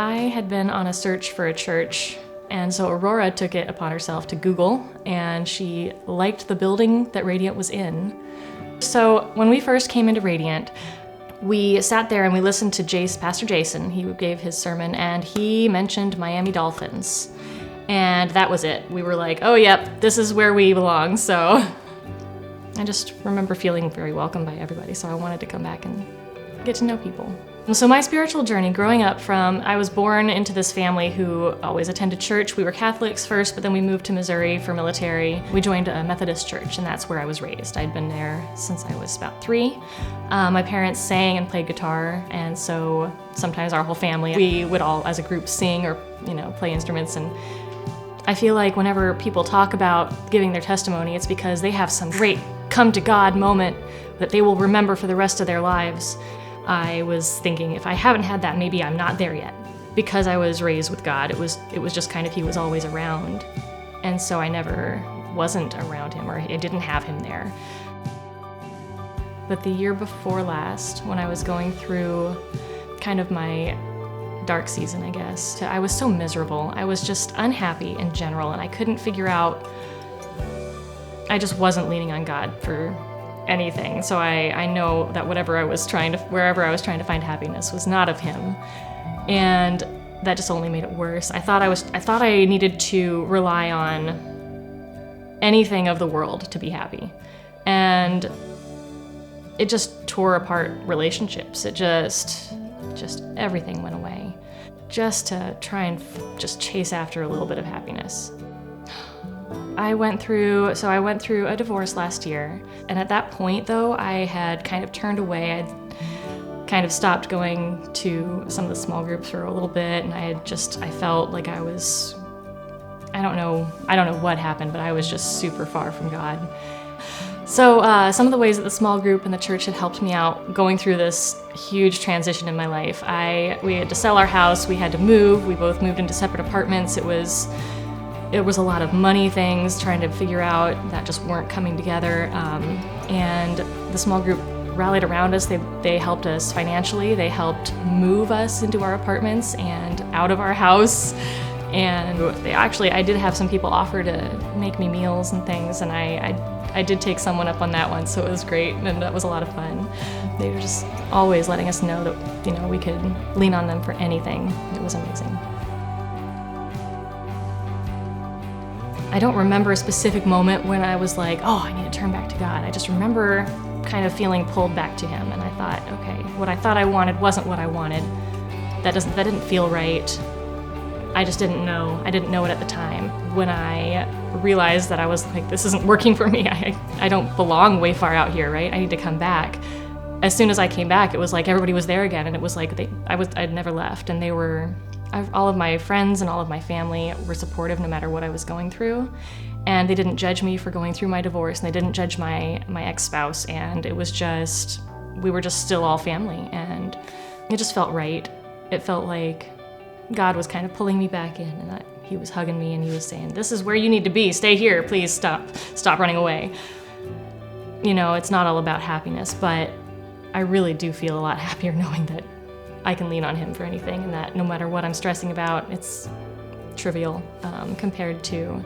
I had been on a search for a church, and so Aurora took it upon herself to Google, and she liked the building that Radiant was in. So when we first came into Radiant, we sat there and we listened to Pastor Jason. He gave his sermon, and he mentioned Miami Dolphins. And that was it. We were like, oh, yep, this is where we belong. So I just remember feeling very welcomed by everybody, so I wanted to come back and get to know people. And so my spiritual journey growing up I was born into this family who always attended church. We were Catholics first, but then we moved to Missouri for military. We joined a Methodist church, and that's where I was raised. I'd been there since I was about 3. My parents sang and played guitar, and so sometimes our whole family, we would all as a group sing or, play instruments. And I feel like whenever people talk about giving their testimony, it's because they have some great come to God moment that they will remember for the rest of their lives. I was thinking, if I haven't had that, maybe I'm not there yet. Because I was raised with God, it was just kind of, he was always around. And so I never wasn't around him, or I didn't have him there. But the year before last, when I was going through kind of my dark season, I guess, I was so miserable. I was just unhappy in general, and I couldn't figure out, I just wasn't leaning on God for anything. So I know that wherever I was trying to find happiness was not of him. And that just only made it worse. I thought I needed to rely on anything of the world to be happy. And it just tore apart relationships. It just everything went away. Just to try and just chase after a little bit of happiness. I went through a divorce last year, and at that point, though, I had kind of turned away. I'd kind of stopped going to some of the small groups for a little bit, and I felt like I was, I don't know what happened, but I was just super far from God. So some of the ways that the small group and the church had helped me out going through this huge transition in my life. We had to sell our house, we had to move, we both moved into separate apartments. It was a lot of money things trying to figure out that just weren't coming together. And the small group rallied around us. They helped us financially. They helped move us into our apartments and out of our house. And I did have some people offer to make me meals and things, and I did take someone up on that one, so it was great, and that was a lot of fun. They were just always letting us know that, we could lean on them for anything. It was amazing. I don't remember a specific moment when I was like, oh, I need to turn back to God. I just remember kind of feeling pulled back to him, and I thought, okay, what I thought I wanted wasn't what I wanted. That didn't feel right. I just didn't know. I didn't know it at the time. When I realized that I was like, this isn't working for me. I don't belong way far out here, right? I need to come back. As soon as I came back, it was like everybody was there again, and it was like I'd never left, and all of my friends and all of my family were supportive no matter what I was going through, and they didn't judge me for going through my divorce, and they didn't judge my ex-spouse, and we were just still all family, and it just felt right. It felt like God was kind of pulling me back in, and that he was hugging me, and he was saying, this is where you need to be, stay here, please stop running away. It's not all about happiness, but I really do feel a lot happier knowing that I can lean on him for anything, and that no matter what I'm stressing about, it's trivial compared to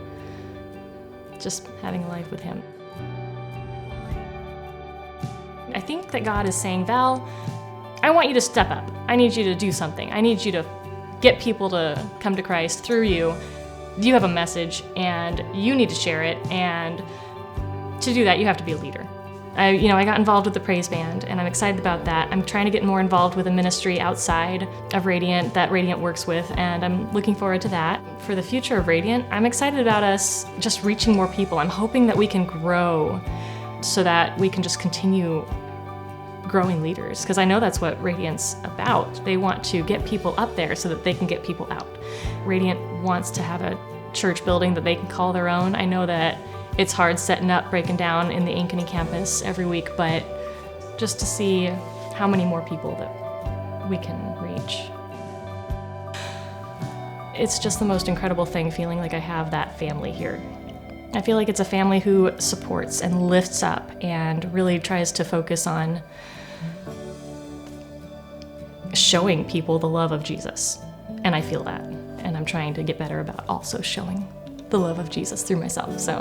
just having a life with him. I think that God is saying, Val, I want you to step up. I need you to do something. I need you to get people to come to Christ through you. You have a message, and you need to share it, and to do that, you have to be a leader. I got involved with the praise band, and I'm excited about that. I'm trying to get more involved with a ministry outside of Radiant that Radiant works with, and I'm looking forward to that. For the future of Radiant, I'm excited about us just reaching more people. I'm hoping that we can grow so that we can just continue growing leaders, because I know that's what Radiant's about. They want to get people up there so that they can get people out. Radiant wants to have a church building that they can call their own. I know that it's hard setting up, breaking down in the Ankeny campus every week, but just to see how many more people that we can reach. It's just the most incredible thing feeling like I have that family here. I feel like it's a family who supports and lifts up and really tries to focus on showing people the love of Jesus. And I feel that. And I'm trying to get better about also showing the love of Jesus through myself. So